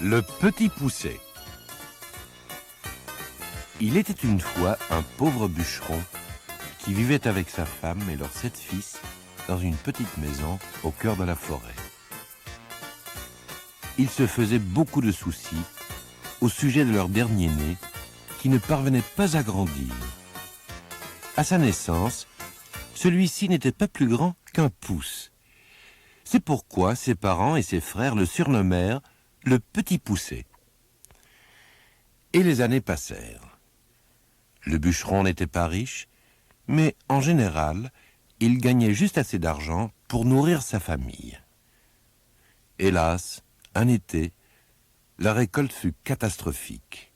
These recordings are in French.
Le petit poucet. Il était une fois un pauvre bûcheron qui vivait avec sa femme et leurs 7 fils dans une petite maison au cœur de la forêt. Il se faisait beaucoup de soucis au sujet de leur dernier-né qui ne parvenait pas à grandir. À sa naissance, celui-ci n'était pas plus grand qu'un pouce. C'est pourquoi ses parents et ses frères le surnommèrent le petit poucet. Et les années passèrent. Le bûcheron n'était pas riche, mais en général, il gagnait juste assez d'argent pour nourrir sa famille. Hélas, un été, la récolte fut catastrophique.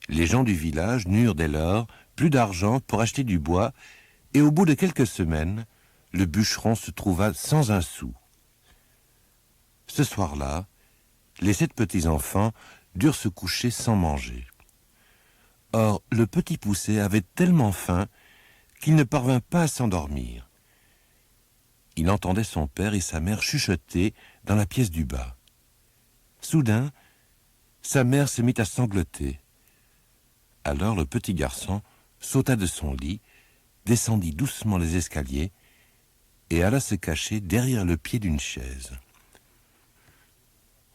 Les gens du village n'eurent dès lors plus d'argent pour acheter du bois, et au bout de quelques semaines, le bûcheron se trouva sans un sou. Ce soir-là, les 7 petits-enfants durent se coucher sans manger. Or, le petit poucet avait tellement faim qu'il ne parvint pas à s'endormir. Il entendait son père et sa mère chuchoter dans la pièce du bas. Soudain, sa mère se mit à sangloter. Alors le petit garçon sauta de son lit, descendit doucement les escaliers et alla se cacher derrière le pied d'une chaise.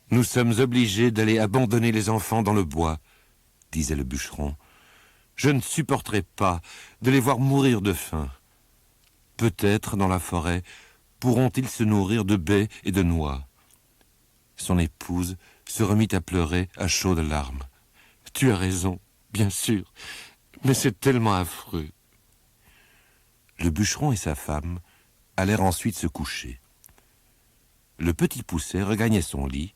« Nous sommes obligés d'aller abandonner les enfants dans le bois, » disait le bûcheron. « Je ne supporterai pas de les voir mourir de faim. Peut-être, dans la forêt, pourront-ils se nourrir de baies et de noix. » Son épouse se remit à pleurer à chaudes larmes. « Tu as raison, bien sûr, mais c'est tellement affreux. » Le bûcheron et sa femme allèrent ensuite se coucher. Le petit poucet regagnait son lit,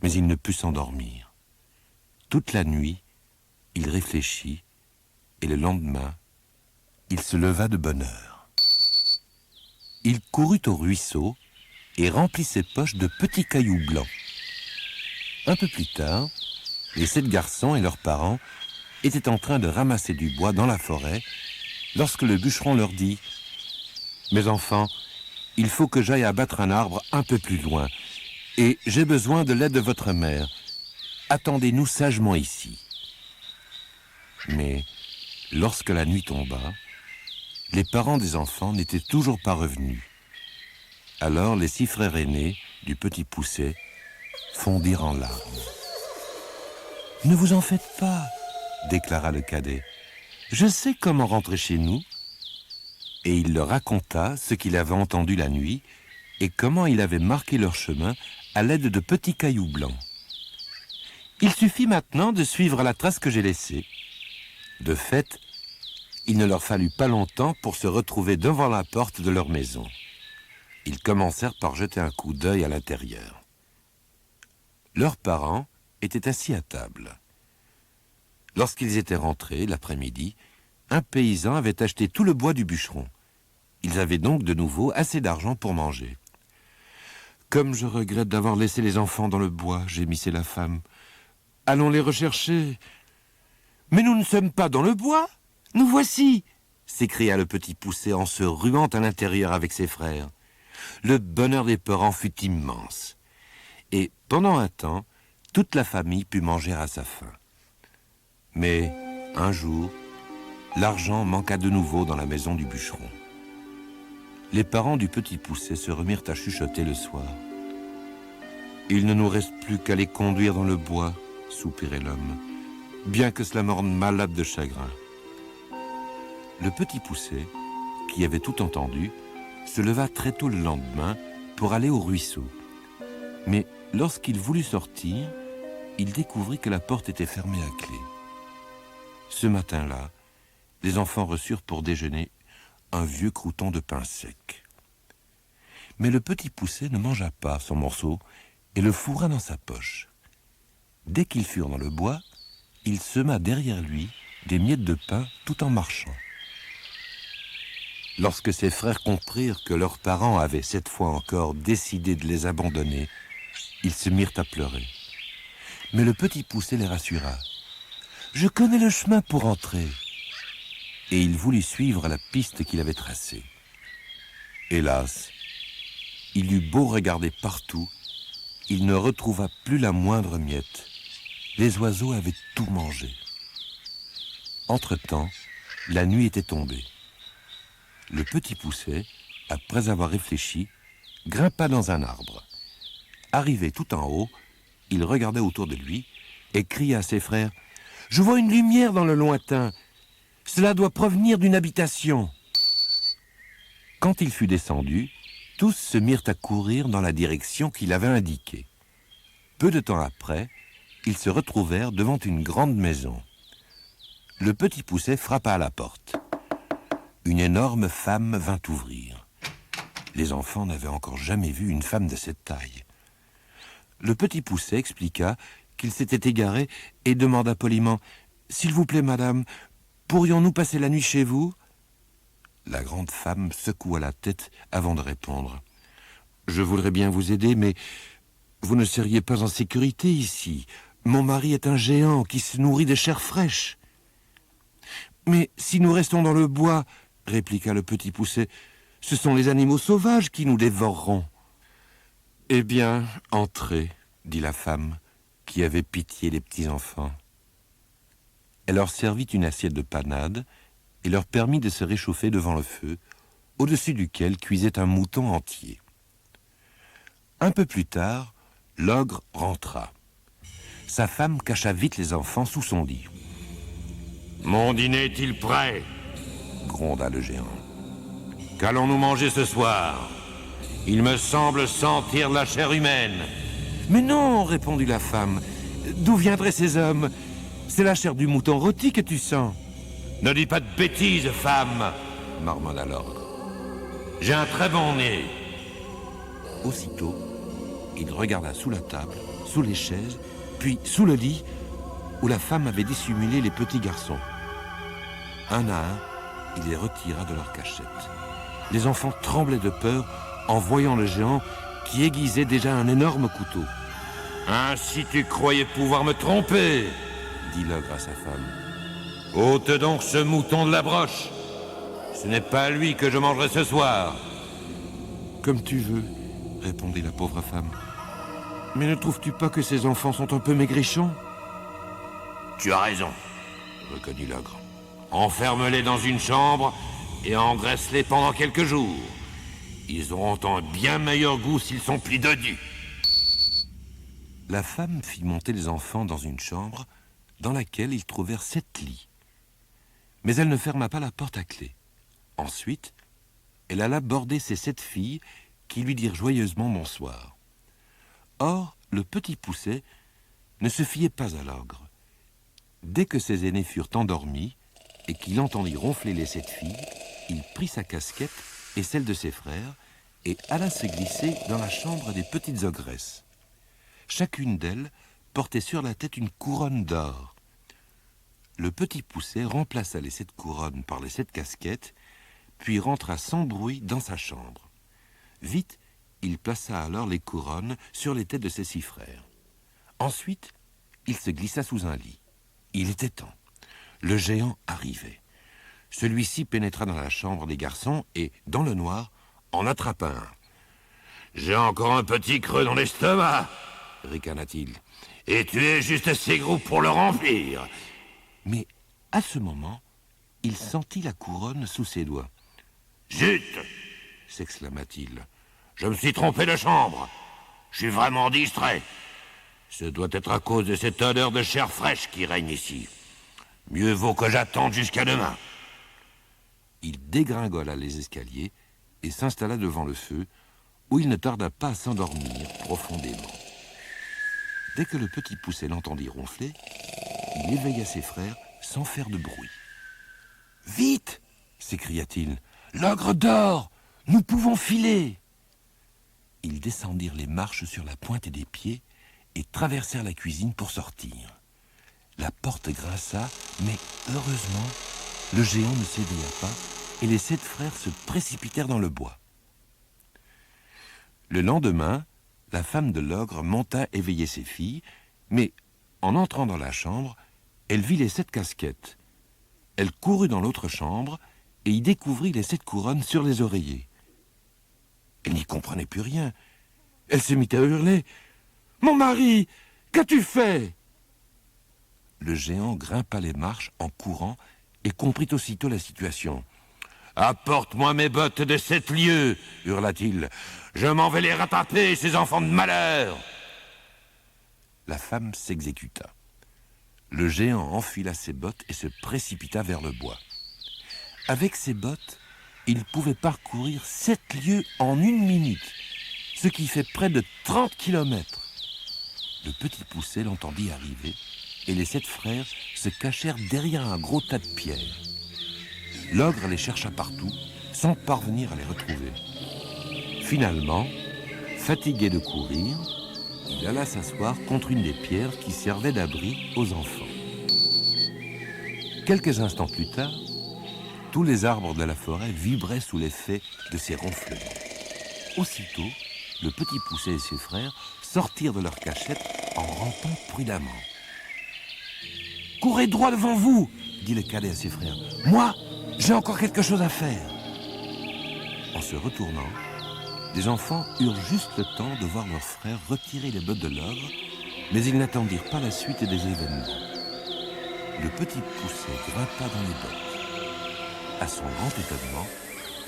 mais il ne put s'endormir. Toute la nuit, il réfléchit, et le lendemain, il se leva de bonne heure. Il courut au ruisseau et remplit ses poches de petits cailloux blancs. Un peu plus tard, les 7 garçons et leurs parents étaient en train de ramasser du bois dans la forêt lorsque le bûcheron leur dit « Mes enfants, il faut que j'aille abattre un arbre un peu plus loin et j'ai besoin de l'aide de votre mère. Attendez-nous sagement ici. » Mais lorsque la nuit tomba, les parents des enfants n'étaient toujours pas revenus. Alors les 6 frères aînés du petit poucet fondirent en larmes. « Ne vous en faites pas, » déclara le cadet. « Je sais comment rentrer chez nous. » Et il leur raconta ce qu'il avait entendu la nuit et comment il avait marqué leur chemin à l'aide de petits cailloux blancs. « Il suffit maintenant de suivre la trace que j'ai laissée. » De fait, il ne leur fallut pas longtemps pour se retrouver devant la porte de leur maison. Ils commencèrent par jeter un coup d'œil à l'intérieur. Leurs parents étaient assis à table. Lorsqu'ils étaient rentrés, l'après-midi, un paysan avait acheté tout le bois du bûcheron. Ils avaient donc de nouveau assez d'argent pour manger. « Comme je regrette d'avoir laissé les enfants dans le bois, » gémissait la femme. « Allons les rechercher. »« Mais nous ne sommes pas dans le bois, nous voici !» s'écria le petit poucet en se ruant à l'intérieur avec ses frères. Le bonheur des parents fut immense. Et pendant un temps, toute la famille put manger à sa faim. Mais un jour, l'argent manqua de nouveau dans la maison du bûcheron. Les parents du petit poucet se remirent à chuchoter le soir. « Il ne nous reste plus qu'à les conduire dans le bois, » soupirait l'homme, bien que cela me rende malade de chagrin. Le petit poucet, qui avait tout entendu, se leva très tôt le lendemain pour aller au ruisseau. Mais lorsqu'il voulut sortir, il découvrit que la porte était fermée à clé. Ce matin-là, les enfants reçurent pour déjeuner un vieux crouton de pain sec. Mais le petit poucet ne mangea pas son morceau et le fourra dans sa poche. Dès qu'ils furent dans le bois, il sema derrière lui des miettes de pain tout en marchant. Lorsque ses frères comprirent que leurs parents avaient cette fois encore décidé de les abandonner, ils se mirent à pleurer. Mais le petit poucet les rassura. « Je connais le chemin pour entrer. » Et il voulut suivre la piste qu'il avait tracée. Hélas, il eut beau regarder partout, il ne retrouva plus la moindre miette. Les oiseaux avaient tout mangé. Entre-temps, la nuit était tombée. Le petit Poucet, après avoir réfléchi, grimpa dans un arbre. Arrivé tout en haut, il regarda autour de lui et cria à ses frères « Je vois une lumière dans le lointain. Cela doit provenir d'une habitation. » Quand il fut descendu, tous se mirent à courir dans la direction qu'il avait indiquée. Peu de temps après, ils se retrouvèrent devant une grande maison. Le petit Poucet frappa à la porte. Une énorme femme vint ouvrir. Les enfants n'avaient encore jamais vu une femme de cette taille. Le petit Poucet expliqua qu'il s'était égaré et demanda poliment « S'il vous plaît, madame, pourrions-nous passer la nuit chez vous ?» La grande femme secoua la tête avant de répondre. « Je voudrais bien vous aider, mais vous ne seriez pas en sécurité ici. Mon mari est un géant qui se nourrit de chair fraîche. »« Mais si nous restons dans le bois, répliqua le petit Poucet, ce sont les animaux sauvages qui nous dévoreront. »« Eh bien, entrez, dit la femme, qui avait pitié des petits-enfants. Elle leur servit une assiette de panade et leur permit de se réchauffer devant le feu, au-dessus duquel cuisait un mouton entier. Un peu plus tard, l'ogre rentra. Sa femme cacha vite les enfants sous son lit. « Mon dîner est-il prêt ?» gronda le géant. « Qu'allons-nous manger ce soir ? Il me semble sentir la chair humaine. »« Mais non, répondit la femme. D'où viendraient ces hommes ? C'est la chair du mouton rôti que tu sens. »« Ne dis pas de bêtises, femme, marmonna l'ogre. J'ai un très bon nez. » Aussitôt, il regarda sous la table, sous les chaises, puis sous le lit, où la femme avait dissimulé les petits garçons. Un à un, il les retira de leur cachette. Les enfants tremblaient de peur en voyant le géant qui aiguisait déjà un énorme couteau. « Ainsi tu croyais pouvoir me tromper ?» dit l'ogre à sa femme. « Ôte donc ce mouton de la broche. Ce n'est pas lui que je mangerai ce soir. »« Comme tu veux, » répondit la pauvre femme. « Mais ne trouves-tu pas que ces enfants sont un peu maigrichons ?»« Tu as raison, » reconnut l'ogre. « Enferme-les dans une chambre et engraisse-les pendant quelques jours. Ils auront un bien meilleur goût s'ils sont plis dodus. » La femme fit monter les enfants dans une chambre dans laquelle ils trouvèrent 7 lits. Mais elle ne ferma pas la porte à clé. Ensuite, elle alla border ses 7 filles qui lui dirent joyeusement bonsoir. Or, le petit Poucet ne se fiait pas à l'ogre. Dès que ses aînés furent endormis et qu'il entendit ronfler les 7 filles, il prit sa casquette et celle de ses frères et alla se glisser dans la chambre des petites ogresses. Chacune d'elles portait sur la tête une couronne d'or. Le petit Poucet remplaça les 7 couronnes par les 7 casquettes, puis rentra sans bruit dans sa chambre. Vite, il plaça alors les couronnes sur les têtes de ses 6 frères. Ensuite, il se glissa sous un lit. Il était temps. Le géant arrivait. Celui-ci pénétra dans la chambre des garçons et, dans le noir, en attrapa un. « J'ai encore un petit creux dans l'estomac !» ricana-t-il. « Et tu es juste assez gros pour le remplir !» Mais, à ce moment, il sentit la couronne sous ses doigts. « Zut !» s'exclama-t-il. « Je me suis trompé de chambre. Je suis vraiment distrait. Ce doit être à cause de cette odeur de chair fraîche qui règne ici. Mieux vaut que j'attende jusqu'à demain. » Il dégringola les escaliers et s'installa devant le feu, où il ne tarda pas à s'endormir profondément. Dès que le petit Poucet l'entendit ronfler, il éveilla ses frères sans faire de bruit. « Vite !» s'écria-t-il. « L'ogre dort ! Nous pouvons filer !» Ils descendirent les marches sur la pointe des pieds et traversèrent la cuisine pour sortir. La porte grinça, mais heureusement, le géant ne s'éveilla pas et les 7 frères se précipitèrent dans le bois. Le lendemain, la femme de l'ogre monta éveiller ses filles, mais en entrant dans la chambre, elle vit les 7 casquettes. Elle courut dans l'autre chambre et y découvrit les 7 couronnes sur les oreillers. Elle n'y comprenait plus rien. Elle se mit à hurler. Mon mari, qu'as-tu fait ?» Le géant grimpa les marches en courant et comprit aussitôt la situation. « Apporte-moi mes bottes de 7 lieues !» hurla-t-il. « Je m'en vais les rattraper, ces enfants de malheur !» La femme s'exécuta. Le géant enfila ses bottes et se précipita vers le bois. Avec ses bottes, il pouvait parcourir 7 lieues en 1 minute, ce qui fait près de 30 kilomètres. Le petit Poucet l'entendit arriver et les 7 frères se cachèrent derrière un gros tas de pierres. L'ogre les chercha partout, sans parvenir à les retrouver. Finalement, fatigué de courir, il alla s'asseoir contre une des pierres qui servait d'abri aux enfants. Quelques instants plus tard, tous les arbres de la forêt vibraient sous l'effet de ces ronflements. Aussitôt, le petit Poucet et ses frères sortirent de leur cachette en rampant prudemment. « Courez droit devant vous !» dit le cadet à ses frères. « Moi, j'ai encore quelque chose à faire. » En se retournant, les enfants eurent juste le temps de voir leurs frères retirer les bottes de l'ogre, mais ils n'attendirent pas la suite des événements. Le petit Poucet grimpa dans les bottes. À son grand étonnement,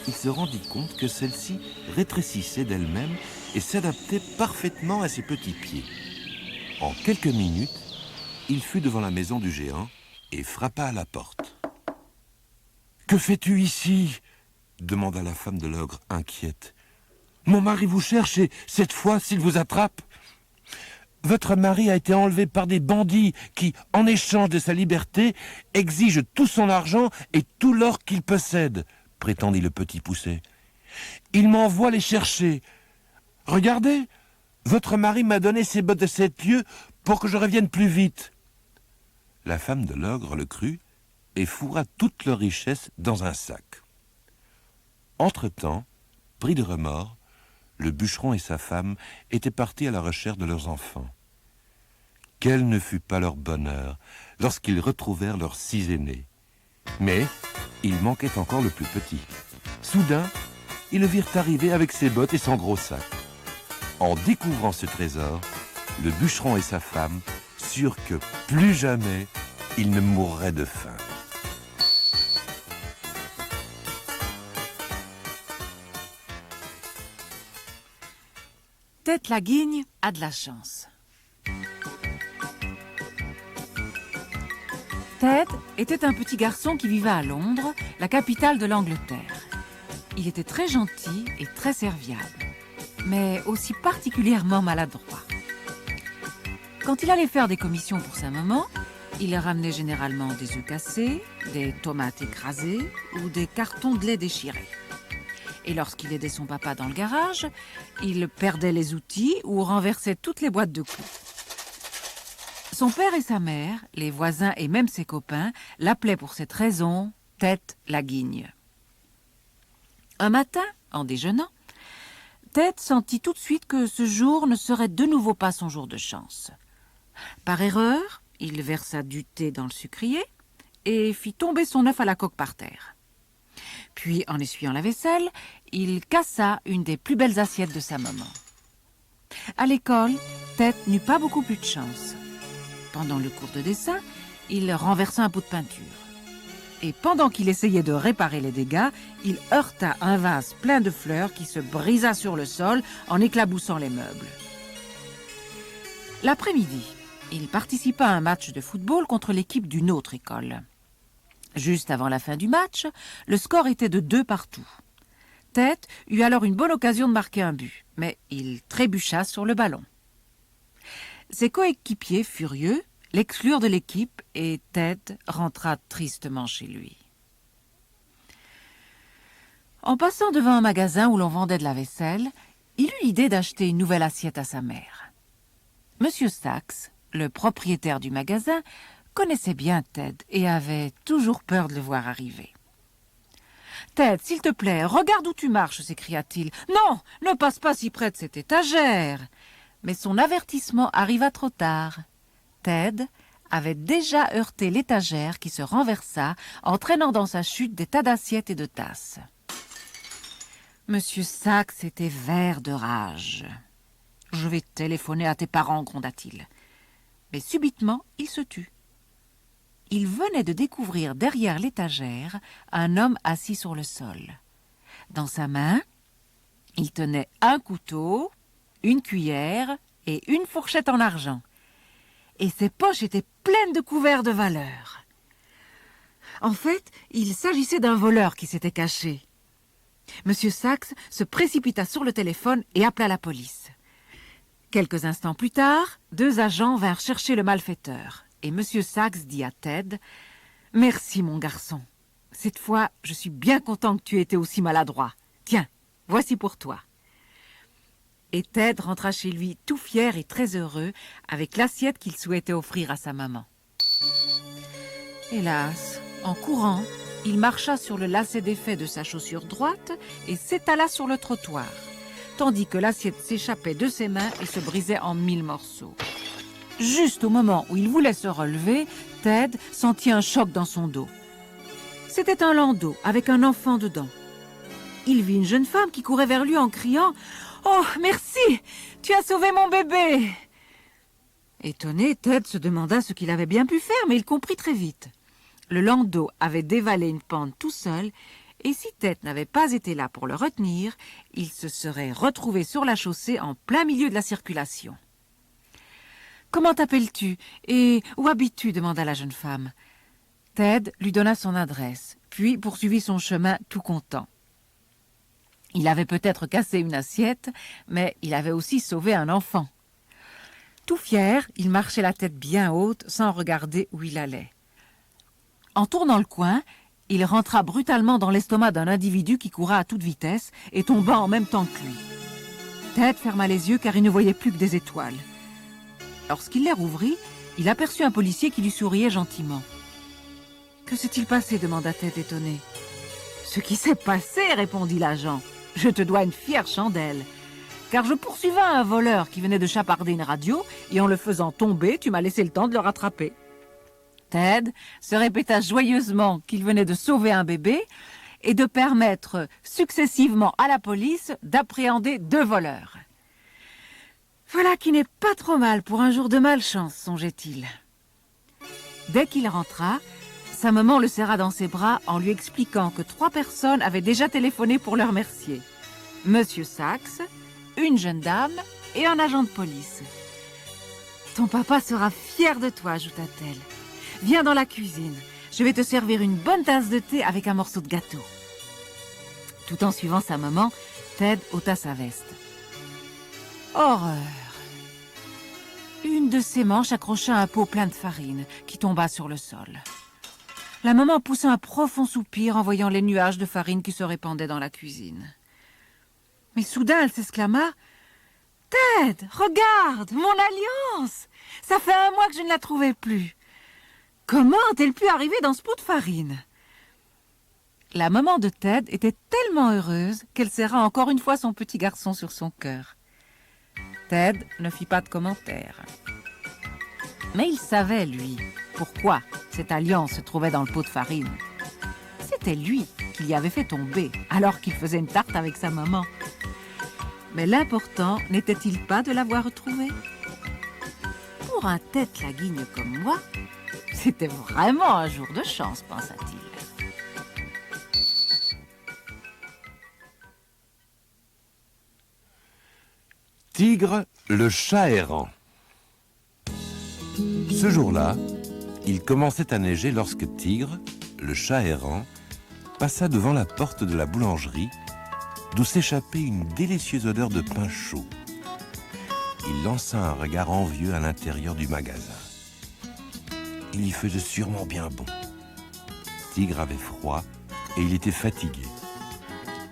il se rendit compte que celles-ci rétrécissaient d'elles-mêmes et s'adaptaient parfaitement à ses petits pieds. En quelques minutes, il fut devant la maison du géant et frappa à la porte. « Que fais-tu ici ?» demanda la femme de l'ogre, inquiète. « Mon mari vous cherche et, cette fois, s'il vous attrape, votre mari a été enlevé par des bandits qui, en échange de sa liberté, exigent tout son argent et tout l'or qu'il possède, » prétendit le petit Poucet. « Il m'envoie les chercher. Regardez, votre mari m'a donné ses bottes de 7 lieues pour que je revienne plus vite. » La femme de l'ogre le crut et fourra toute leur richesse dans un sac. Entre-temps, pris de remords, le bûcheron et sa femme étaient partis à la recherche de leurs enfants. Quel ne fut pas leur bonheur lorsqu'ils retrouvèrent leurs 6 aînés. Mais il manquait encore le plus petit. Soudain, ils le virent arriver avec ses bottes et son gros sac. En découvrant ce trésor, le bûcheron et sa femme surent que plus jamais ils ne mourraient de faim. Tête la Guigne a de la chance. Ted était un petit garçon qui vivait à Londres, la capitale de l'Angleterre. Il était très gentil et très serviable, mais aussi particulièrement maladroit. Quand il allait faire des commissions pour sa maman, il ramenait généralement des œufs cassés, des tomates écrasées ou des cartons de lait déchirés. Et lorsqu'il aidait son papa dans le garage, il perdait les outils ou renversait toutes les boîtes de clous. Son père et sa mère, les voisins et même ses copains l'appelaient pour cette raison Tête la Guigne. Un matin, en déjeunant, Tête sentit tout de suite que ce jour ne serait de nouveau pas son jour de chance. Par erreur, il versa du thé dans le sucrier et fit tomber son œuf à la coque par terre. Puis, en essuyant la vaisselle, il cassa une des plus belles assiettes de sa maman. À l'école, Tête n'eut pas beaucoup plus de chance. Pendant le cours de dessin, il renversa un pot de peinture. Et pendant qu'il essayait de réparer les dégâts, il heurta un vase plein de fleurs qui se brisa sur le sol en éclaboussant les meubles. L'après-midi, il participa à un match de football contre l'équipe d'une autre école. Juste avant la fin du match, le score était de 2-2. Tête eut alors une bonne occasion de marquer un but, mais il trébucha sur le ballon. Ses coéquipiers, furieux, l'exclurent de l'équipe et Tête rentra tristement chez lui. En passant devant un magasin où l'on vendait de la vaisselle, il eut l'idée d'acheter une nouvelle assiette à sa mère. Monsieur Sachs, le propriétaire du magasin, connaissait bien Ted et avait toujours peur de le voir arriver. « Ted, s'il te plaît, regarde où tu marches !» s'écria-t-il. « Non, ne passe pas si près de cette étagère !» Mais son avertissement arriva trop tard. Ted avait déjà heurté l'étagère qui se renversa, entraînant dans sa chute des tas d'assiettes et de tasses. Monsieur Sachs était vert de rage. « je vais téléphoner à tes parents, gronda-t-il. Mais subitement, il se tut. Il venait de découvrir derrière l'étagère un homme assis sur le sol. Dans sa main, il tenait un couteau, une cuillère et une fourchette en argent. Et ses poches étaient pleines de couverts de valeur. En fait, il s'agissait d'un voleur qui s'était caché. Monsieur Sachs se précipita sur le téléphone et appela la police. Quelques instants plus tard, 2 agents vinrent chercher le malfaiteur. Et Monsieur Sachs dit à Ted, « Merci, mon garçon. Cette fois, je suis bien content que tu aies été aussi maladroit. Tiens, voici pour toi. » Et Ted rentra chez lui tout fier et très heureux avec l'assiette qu'il souhaitait offrir à sa maman. Hélas, en courant, il marcha sur le lacet d'effet de sa chaussure droite et s'étala sur le trottoir, tandis que l'assiette s'échappait de ses mains et se brisait en 1000 morceaux. Juste au moment où il voulait se relever, Ted sentit un choc dans son dos. C'était un landau avec un enfant dedans. Il vit une jeune femme qui courait vers lui en criant « Oh, merci, tu as sauvé mon bébé !» Étonné, Ted se demanda ce qu'il avait bien pu faire, mais il comprit très vite. Le landau avait dévalé une pente tout seul, et si Ted n'avait pas été là pour le retenir, il se serait retrouvé sur la chaussée en plein milieu de la circulation. « Comment t'appelles-tu et où habites-tu » demanda la jeune femme. Ted lui donna son adresse, puis poursuivit son chemin tout content. Il avait peut-être cassé une assiette, mais il avait aussi sauvé un enfant. Tout fier, il marchait la tête bien haute sans regarder où il allait. En tournant le coin, il rentra brutalement dans l'estomac d'un individu qui courait à toute vitesse et tomba en même temps que lui. Ted ferma les yeux car il ne voyait plus que des étoiles. Lorsqu'il les rouvrit, il aperçut un policier qui lui souriait gentiment. « Que s'est-il passé » demanda Ted étonné. « Ce qui s'est passé » répondit l'agent. « Je te dois une fière chandelle. Car je poursuivais un voleur qui venait de chaparder une radio et en le faisant tomber, tu m'as laissé le temps de le rattraper. » Ted se répéta joyeusement qu'il venait de sauver un bébé et de permettre successivement à la police d'appréhender 2 voleurs. Voilà qui n'est pas trop mal pour un jour de malchance, songeait-il. Dès qu'il rentra, sa maman le serra dans ses bras en lui expliquant que 3 personnes avaient déjà téléphoné pour le remercier. Monsieur Sachs, une jeune dame et un agent de police. « Ton papa sera fier de toi » ajouta-t-elle. « Viens dans la cuisine, je vais te servir une bonne tasse de thé avec un morceau de gâteau. » Tout en suivant sa maman, Ted ôta sa veste. Horreur! Une de ses manches accrocha un pot plein de farine qui tomba sur le sol. La maman poussa un profond soupir en voyant les nuages de farine qui se répandaient dans la cuisine. Mais soudain, elle s'exclama « Ted, regarde, mon alliance! Ça fait 1 mois que je ne la trouvais plus. Comment a-t-elle pu arriver dans ce pot de farine ?» La maman de Ted était tellement heureuse qu'elle serra encore une fois son petit garçon sur son cœur. Ted ne fit pas de commentaire. Mais il savait, lui, pourquoi cette alliance se trouvait dans le pot de farine. C'était lui qui l'y avait fait tomber, alors qu'il faisait une tarte avec sa maman. Mais l'important n'était-il pas de l'avoir retrouvée ? Pour un tête-la-guigne comme moi, c'était vraiment un jour de chance, pensa-t-il. Tigre, le chat errant. Ce jour-là, il commençait à neiger lorsque Tigre, le chat errant, passa devant la porte de la boulangerie, d'où s'échappait une délicieuse odeur de pain chaud. Il lança un regard envieux à l'intérieur du magasin. Il y faisait sûrement bien bon. Tigre avait froid et il était fatigué.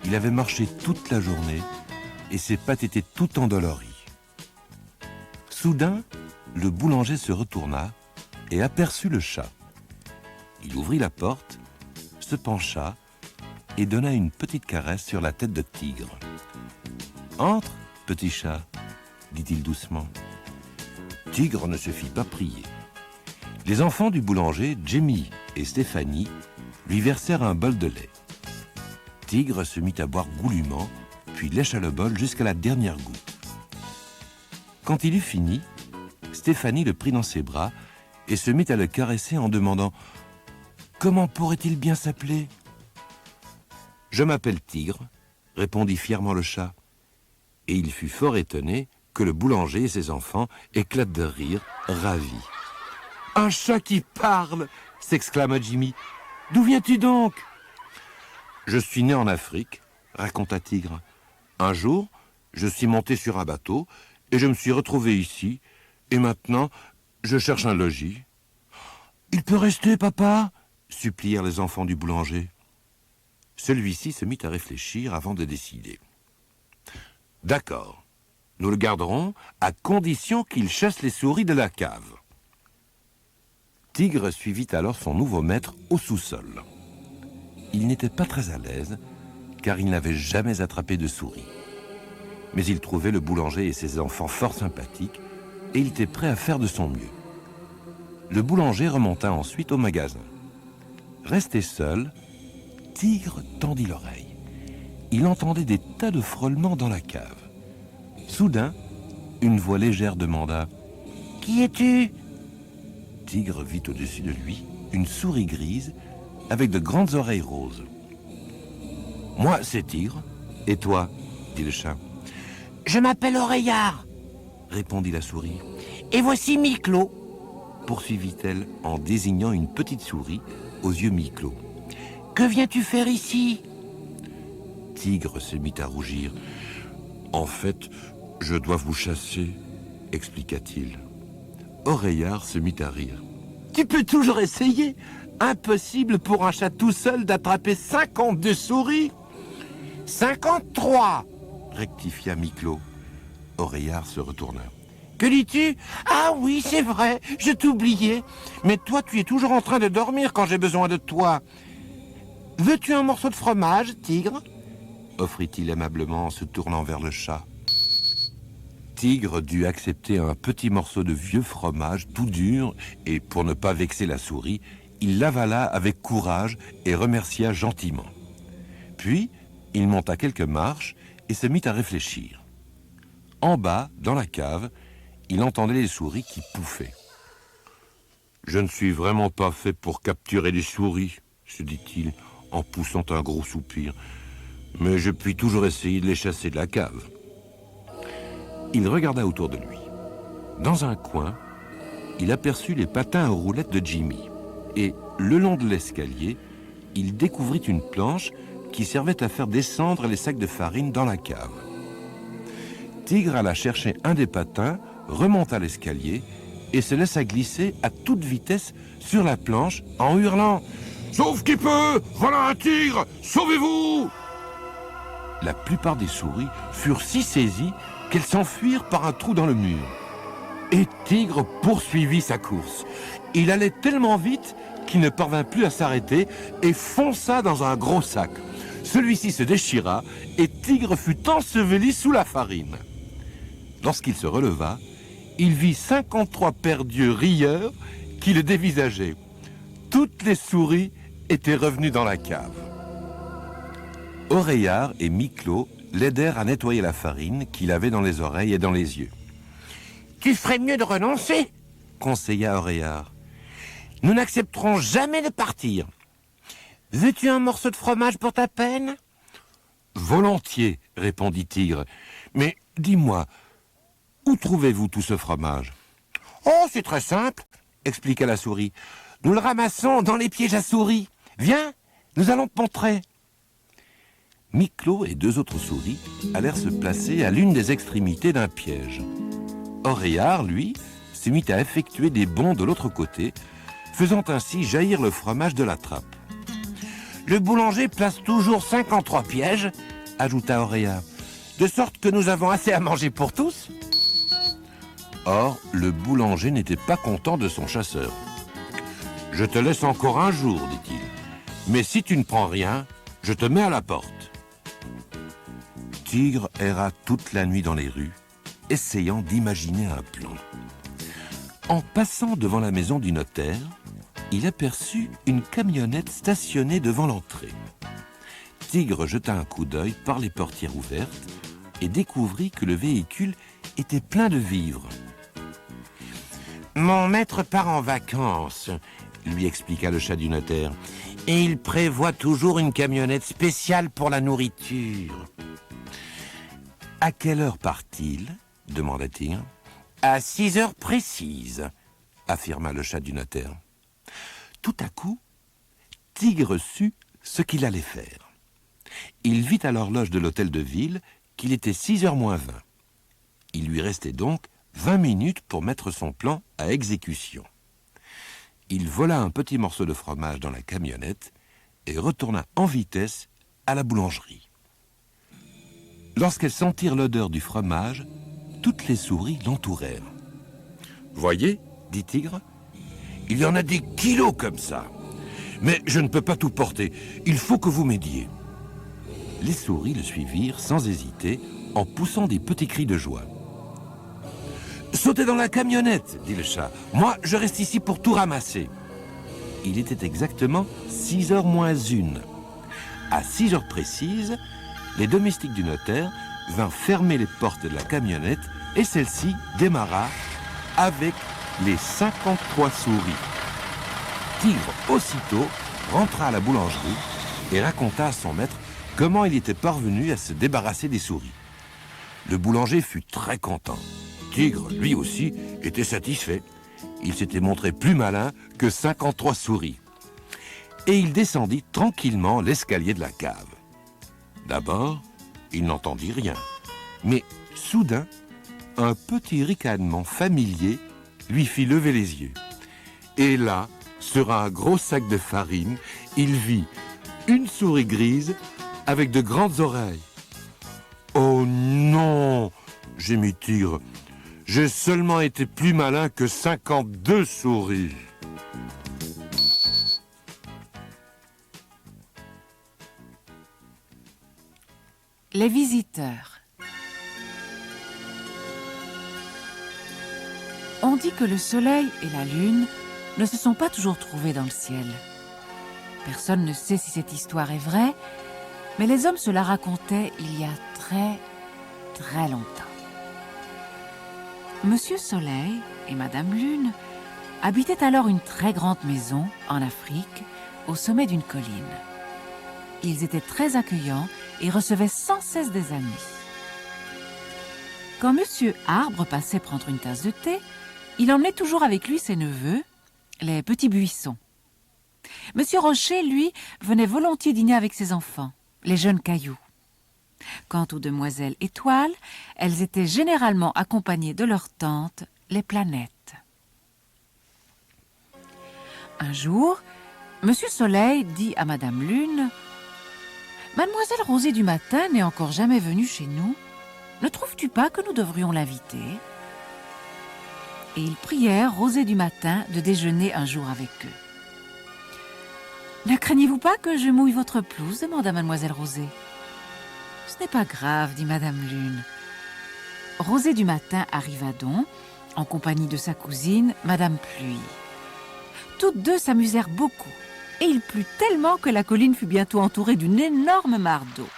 Il avait marché toute la journée et ses pattes étaient tout endolories. Soudain, le boulanger se retourna et aperçut le chat. Il ouvrit la porte, se pencha et donna une petite caresse sur la tête de Tigre. « Entre, petit chat » dit-il doucement. Tigre ne se fit pas prier. Les enfants du boulanger, Jamie et Stéphanie, lui versèrent un bol de lait. Tigre se mit à boire goulûment, puis lécha le bol jusqu'à la dernière goutte. Quand il eut fini, Stéphanie le prit dans ses bras et se mit à le caresser en demandant « Comment pourrait-il bien s'appeler ?»« Je m'appelle Tigre », répondit fièrement le chat. Et il fut fort étonné que le boulanger et ses enfants éclatent de rire, ravis. « Un chat qui parle !» s'exclama Jimmy. « D'où viens-tu donc ?»« Je suis né en Afrique, » raconta Tigre. « Un jour, je suis monté sur un bateau et je me suis retrouvé ici. Et maintenant, je cherche un logis. »« Il peut rester, papa ?» supplièrent les enfants du boulanger. Celui-ci se mit à réfléchir avant de décider. « D'accord, nous le garderons à condition qu'il chasse les souris de la cave. » Tigre suivit alors son nouveau maître au sous-sol. Il n'était pas très à l'aise, car il n'avait jamais attrapé de souris. Mais il trouvait le boulanger et ses enfants fort sympathiques, et il était prêt à faire de son mieux. Le boulanger remonta ensuite au magasin. Resté seul, Tigre tendit l'oreille. Il entendait des tas de frôlements dans la cave. Soudain, une voix légère demanda « Qui es-tu » Tigre vit au-dessus de lui une souris grise avec de grandes oreilles roses. « Moi, c'est Tigre. Et toi ?» dit le chat. « Je m'appelle Oreillard, » répondit la souris. « Et voici Mi-Clos, » poursuivit-elle en désignant une petite souris aux yeux mi-clos. « Que viens-tu faire ici ?» Tigre se mit à rougir. « En fait, je dois vous chasser, » expliqua-t-il. Oreillard se mit à rire. « Tu peux toujours essayer. Impossible pour un chat tout seul d'attraper 52 souris. »« 53 » rectifia Mi-Clos. Oreillard se retourna. « Que dis-tu ? Ah oui, c'est vrai, je t'oubliais. Mais toi, tu es toujours en train de dormir quand j'ai besoin de toi. Veux-tu un morceau de fromage, Tigre ?» offrit-il aimablement en se tournant vers le chat. Tigre dut accepter un petit morceau de vieux fromage tout dur et, pour ne pas vexer la souris, il l'avala avec courage et remercia gentiment. Puis, il monta quelques marches et se mit à réfléchir. En bas, dans la cave, il entendait les souris qui pouffaient. « Je ne suis vraiment pas fait pour capturer les souris, » se dit-il en poussant un gros soupir. « Mais je puis toujours essayer de les chasser de la cave. » Il regarda autour de lui. Dans un coin, il aperçut les patins aux roulettes de Jimmy. Et, le long de l'escalier, il découvrit une planche qui servait à faire descendre les sacs de farine dans la cave. Tigre alla chercher un des patins, remonta l'escalier et se laissa glisser à toute vitesse sur la planche en hurlant « Sauve qui peut! Voilà un tigre! Sauvez-vous » La plupart des souris furent si saisies qu'elles s'enfuirent par un trou dans le mur. Et Tigre poursuivit sa course. Il allait tellement vite qu'il ne parvint plus à s'arrêter et fonça dans un gros sac. Celui-ci se déchira et Tigre fut enseveli sous la farine. Lorsqu'il se releva, il vit 53 paires d'yeux rieurs qui le dévisageaient. Toutes les souris étaient revenues dans la cave. Oreillard et Mi-Clos l'aidèrent à nettoyer la farine qu'il avait dans les oreilles et dans les yeux. « Tu ferais mieux de renoncer, » conseilla Oreillard. « Nous n'accepterons jamais de partir. Veux-tu un morceau de fromage pour ta peine ?»« Volontiers, » répondit Tigre. « Mais dis-moi, où trouvez-vous tout ce fromage ?»« Oh, c'est très simple, » expliqua la souris. « Nous le ramassons dans les pièges à souris. Viens, nous allons te montrer. » Mi-Clos et deux autres souris allèrent se placer à l'une des extrémités d'un piège. Oreillard, lui, se mit à effectuer des bonds de l'autre côté, faisant ainsi jaillir le fromage de la trappe. « Le boulanger place toujours 53 pièges, » ajouta Oreillard, « de sorte que nous avons assez à manger pour tous. » Or, le boulanger n'était pas content de son chasseur. « Je te laisse encore un jour, dit-il, mais si tu ne prends rien, je te mets à la porte. » Tigre erra toute la nuit dans les rues, essayant d'imaginer un plan. En passant devant la maison du notaire, il aperçut une camionnette stationnée devant l'entrée. Tigre jeta un coup d'œil par les portières ouvertes et découvrit que le véhicule était plein de vivres. Mon maître part en vacances, lui expliqua le chat du notaire, et il prévoit toujours une camionnette spéciale pour la nourriture. À quelle heure part-il ? Demanda-t-il. À 6 heures précises, affirma le chat du notaire. Tout à coup, Tigre sut ce qu'il allait faire. Il vit à l'horloge de l'hôtel de ville qu'il était 6h moins 20. Il lui restait donc 20 minutes pour mettre son plan à exécution. Il vola un petit morceau de fromage dans la camionnette et retourna en vitesse à la boulangerie. Lorsqu'elles sentirent l'odeur du fromage, toutes les souris l'entourèrent. « Voyez, dit Tigre, il y en a des kilos comme ça. Mais je ne peux pas tout porter, il faut que vous m'aidiez. » Les souris le suivirent sans hésiter, en poussant des petits cris de joie. « Sautez dans la camionnette, dit le chat. Moi, je reste ici pour tout ramasser. » Il était exactement 6h moins 1. À 6h précises, les domestiques du notaire vinrent fermer les portes de la camionnette et celle-ci démarra avec les 53 souris. Tigre, aussitôt, rentra à la boulangerie et raconta à son maître comment il était parvenu à se débarrasser des souris. Le boulanger fut très content. Tigre, lui aussi, était satisfait. Il s'était montré plus malin que 53 souris. Et il descendit tranquillement l'escalier de la cave. D'abord, il n'entendit rien. Mais soudain, un petit ricanement familier lui fit lever les yeux. Et là, sur un gros sac de farine, il vit une souris grise avec de grandes oreilles. « Oh non !» gémit Tigre. « J'ai seulement été plus malin que 52 souris. » Les visiteurs. On dit que le soleil et la lune ne se sont pas toujours trouvés dans le ciel. Personne ne sait si cette histoire est vraie, mais les hommes se la racontaient il y a très, très longtemps. Monsieur Soleil et Madame Lune habitaient alors une très grande maison en Afrique, au sommet d'une colline. Ils étaient très accueillants et recevaient sans cesse des amis. Quand Monsieur Arbre passait prendre une tasse de thé, il emmenait toujours avec lui ses neveux, les petits buissons. Monsieur Rocher, lui, venait volontiers dîner avec ses enfants, les jeunes cailloux. Quant aux demoiselles étoiles, elles étaient généralement accompagnées de leurs tantes, les planètes. Un jour, Monsieur Soleil dit à Madame Lune: « Mademoiselle Rosée du Matin n'est encore jamais venue chez nous. Ne trouves-tu pas que nous devrions l'inviter ?» Et ils prièrent Rosée du Matin de déjeuner un jour avec eux. « Ne craignez-vous pas que je mouille votre pelouse ?» demanda Mademoiselle Rosée. « Ce n'est pas grave, dit Madame Lune. » Rosée du Matin arriva donc, en compagnie de sa cousine, Madame Pluie. Toutes deux s'amusèrent beaucoup, et il plut tellement que la colline fut bientôt entourée d'une énorme mare d'eau.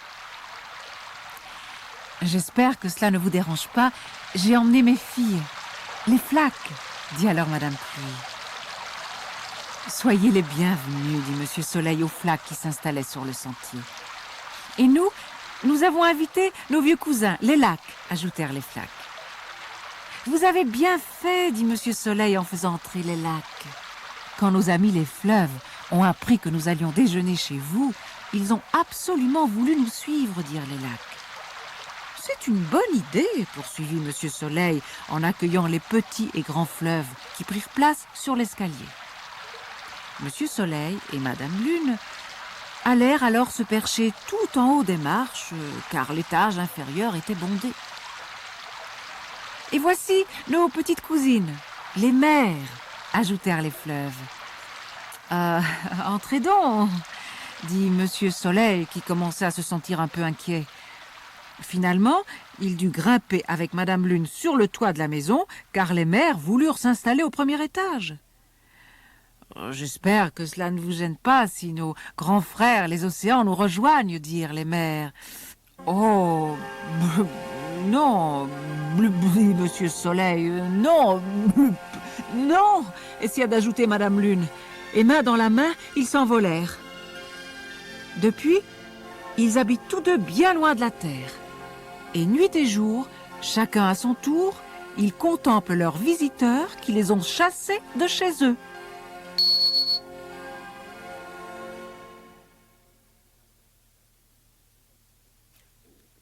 « J'espère que cela ne vous dérange pas, j'ai emmené mes filles, les flaques, dit alors Madame Pluie. « Soyez les bienvenus, dit Monsieur Soleil aux flaques qui s'installaient sur le sentier. Et nous avons invité nos vieux cousins, les lacs, ajoutèrent les flaques. Vous avez bien fait, dit Monsieur Soleil en faisant entrer les lacs. Quand nos amis les fleuves ont appris que nous allions déjeuner chez vous, ils ont absolument voulu nous suivre, dirent les lacs. C'est une bonne idée, poursuivit Monsieur Soleil en accueillant les petits et grands fleuves qui prirent place sur l'escalier. Monsieur Soleil et Madame Lune allèrent alors se percher tout en haut des marches, car l'étage inférieur était bondé. « Et voici nos petites cousines, les mères, ajoutèrent les fleuves. Entrez donc, dit Monsieur Soleil qui commençait à se sentir un peu inquiet. Finalement, il dut grimper avec Madame Lune sur le toit de la maison, car les mères voulurent s'installer au premier étage. J'espère que cela ne vous gêne pas si nos grands frères, les océans, nous rejoignent, dirent les mères. Oh, non, Monsieur Soleil, non, non, essaya d'ajouter Madame Lune. Et main dans la main, ils s'envolèrent. Depuis, ils habitent tous deux bien loin de la terre. Et nuit et jour, chacun à son tour, ils contemplent leurs visiteurs qui les ont chassés de chez eux.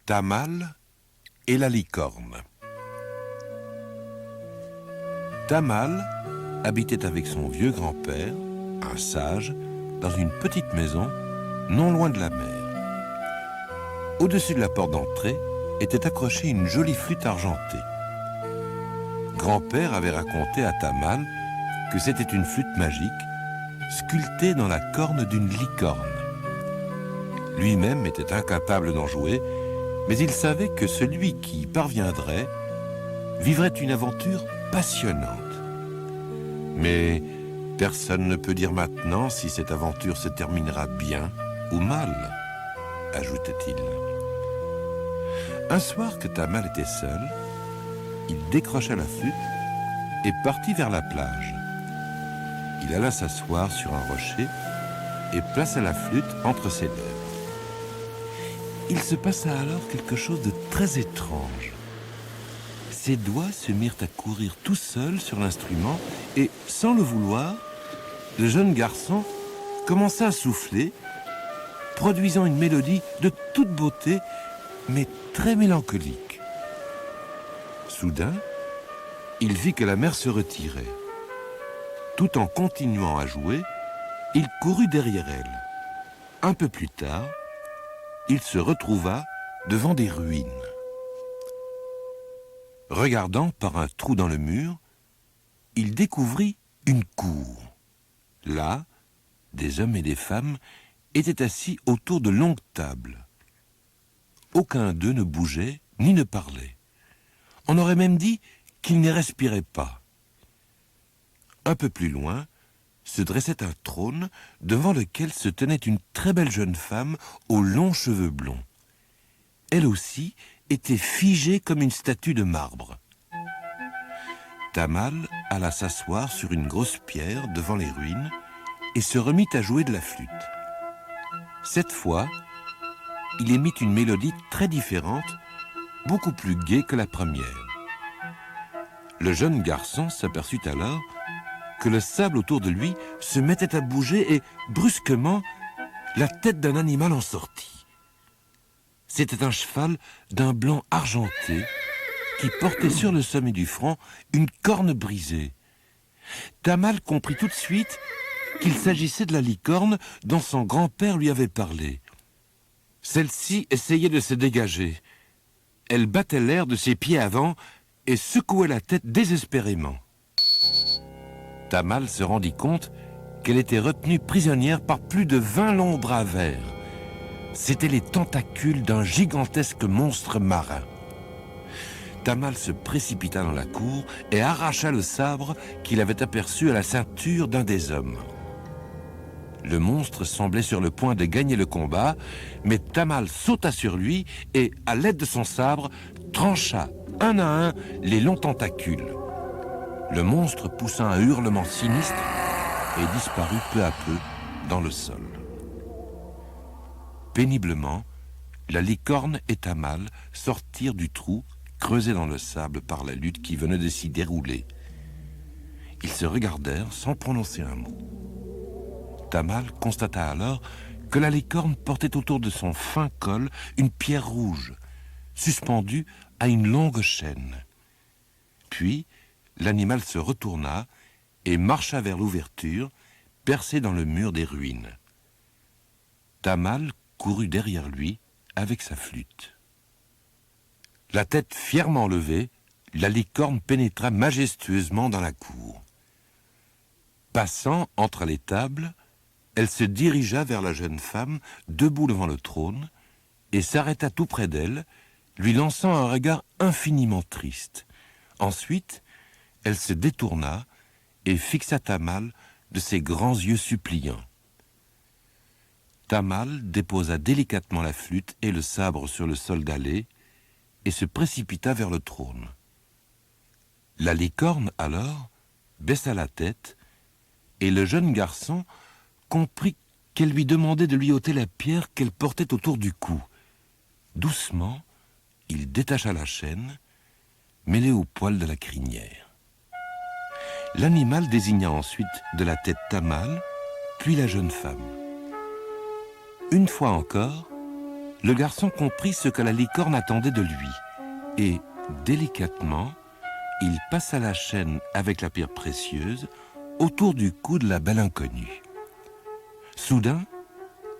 Tamal et la licorne. Tamal habitait avec son vieux grand-père, un sage, dans une petite maison non loin de la mer. Au-dessus de la porte d'entrée était accrochée une jolie flûte argentée. Grand-père avait raconté à Tamal que c'était une flûte magique sculptée dans la corne d'une licorne. Lui-même était incapable d'en jouer, mais il savait que celui qui y parviendrait vivrait une aventure passionnante. Mais personne ne peut dire maintenant si cette aventure se terminera bien ou mal, ajoutait-il. Un soir que Tamal était seul, il décrocha la flûte et partit vers la plage. Il alla s'asseoir sur un rocher et plaça la flûte entre ses lèvres. Il se passa alors quelque chose de très étrange. Ses doigts se mirent à courir tout seuls sur l'instrument et, sans le vouloir, le jeune garçon commença à souffler, produisant une mélodie de toute beauté, mais très mélancolique. Soudain, il vit que la mer se retirait. Tout en continuant à jouer, il courut derrière elle. Un peu plus tard, il se retrouva devant des ruines. Regardant par un trou dans le mur, il découvrit une cour. Là, des hommes et des femmes étaient assis autour de longues tables. Aucun d'eux ne bougeait ni ne parlait. On aurait même dit qu'ils ne respiraient pas. Un peu plus loin, se dressait un trône devant lequel se tenait une très belle jeune femme aux longs cheveux blonds. Elle aussi était figée comme une statue de marbre. Tamal alla s'asseoir sur une grosse pierre devant les ruines et se remit à jouer de la flûte. Cette fois, il émit une mélodie très différente, beaucoup plus gaie que la première. Le jeune garçon s'aperçut alors que le sable autour de lui se mettait à bouger et, brusquement, la tête d'un animal en sortit. C'était un cheval d'un blanc argenté qui portait sur le sommet du front une corne brisée. Tamal comprit tout de suite qu'il s'agissait de la licorne dont son grand-père lui avait parlé. Celle-ci essayait de se dégager. Elle battait l'air de ses pieds avant et secouait la tête désespérément. Tamal se rendit compte qu'elle était retenue prisonnière par plus de 20 longs bras verts. C'étaient les tentacules d'un gigantesque monstre marin. Tamal se précipita dans la cour et arracha le sabre qu'il avait aperçu à la ceinture d'un des hommes. Le monstre semblait sur le point de gagner le combat, mais Tamal sauta sur lui et, à l'aide de son sabre, trancha un à un les longs tentacules. Le monstre poussa un hurlement sinistre et disparut peu à peu dans le sol. Péniblement, la licorne et Tamal sortirent du trou creusé dans le sable par la lutte qui venait de s'y dérouler. Ils se regardèrent sans prononcer un mot. Tamal constata alors que la licorne portait autour de son fin col une pierre rouge, suspendue à une longue chaîne. Puis, l'animal se retourna et marcha vers l'ouverture, percée dans le mur des ruines. Tamal courut derrière lui avec sa flûte. La tête fièrement levée, la licorne pénétra majestueusement dans la cour. Passant entre les tables, elle se dirigea vers la jeune femme debout devant le trône et s'arrêta tout près d'elle, lui lançant un regard infiniment triste. Ensuite, elle se détourna et fixa Tamal de ses grands yeux suppliants. Tamal déposa délicatement la flûte et le sabre sur le sol dallé, et se précipita vers le trône. La licorne, alors, baissa la tête, et le jeune garçon comprit qu'elle lui demandait de lui ôter la pierre qu'elle portait autour du cou. Doucement, il détacha la chaîne, mêlée au poil de la crinière. L'animal désigna ensuite de la tête Tamal, puis la jeune femme. Une fois encore, le garçon comprit ce que la licorne attendait de lui, et, délicatement, il passa la chaîne avec la pierre précieuse autour du cou de la belle inconnue. Soudain,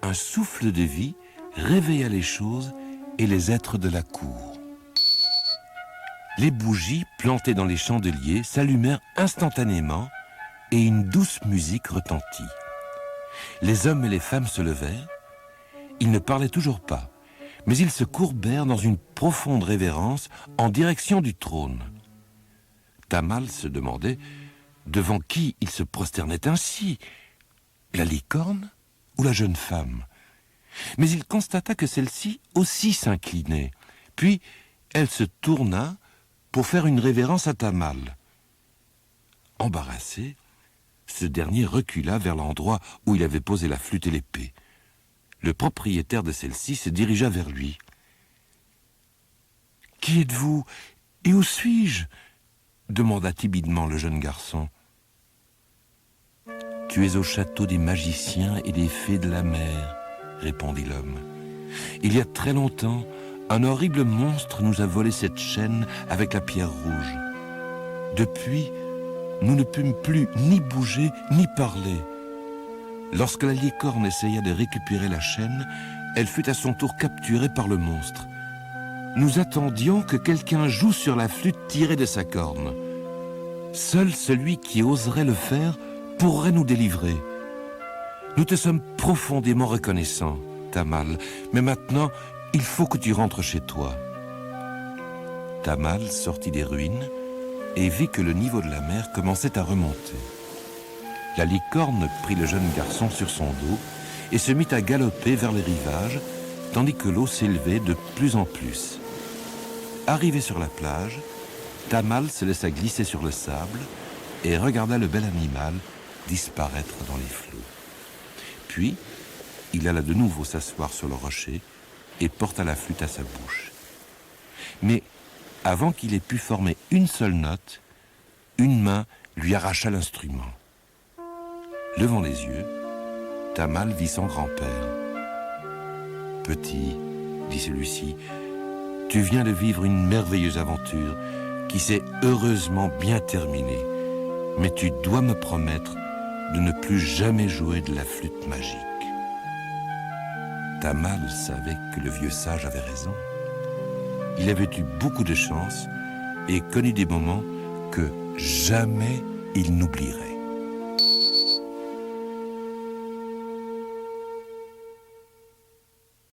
un souffle de vie réveilla les choses et les êtres de la cour. Les bougies plantées dans les chandeliers s'allumèrent instantanément et une douce musique retentit. Les hommes et les femmes se levèrent. Ils ne parlaient toujours pas, mais ils se courbèrent dans une profonde révérence en direction du trône. Tamal se demandait devant qui il se prosternait ainsi, la licorne ou la jeune femme. Mais il constata que celle-ci aussi s'inclinait. Puis elle se tourna pour faire une révérence à Tamal. Embarrassé, ce dernier recula vers l'endroit où il avait posé la flûte et l'épée. Le propriétaire de celle-ci se dirigea vers lui. « Qui êtes-vous et où suis-je » demanda timidement le jeune garçon. « Tu es au château des magiciens et des fées de la mer, » répondit l'homme. « Il y a très longtemps, un horrible monstre nous a volé cette chaîne avec la pierre rouge. Depuis, nous ne pûmes plus ni bouger ni parler. Lorsque la licorne essaya de récupérer la chaîne, elle fut à son tour capturée par le monstre. Nous attendions que quelqu'un joue sur la flûte tirée de sa corne. Seul celui qui oserait le faire pourrait nous délivrer. Nous te sommes profondément reconnaissants, Tamal, mais maintenant, il faut que tu rentres chez toi. » Tamal sortit des ruines et vit que le niveau de la mer commençait à remonter. La licorne prit le jeune garçon sur son dos et se mit à galoper vers les rivages, tandis que l'eau s'élevait de plus en plus. Arrivé sur la plage, Tamal se laissa glisser sur le sable et regarda le bel animal disparaître dans les flots. Puis, il alla de nouveau s'asseoir sur le rocher et porta la flûte à sa bouche. Mais, avant qu'il ait pu former une seule note, une main lui arracha l'instrument. Levant les yeux, Tamal vit son grand-père. « Petit, dit celui-ci, tu viens de vivre une merveilleuse aventure qui s'est heureusement bien terminée, mais tu dois me promettre de ne plus jamais jouer de la flûte magique. » Tamal savait que le vieux sage avait raison. Il avait eu beaucoup de chance et connu des moments que jamais il n'oublierait.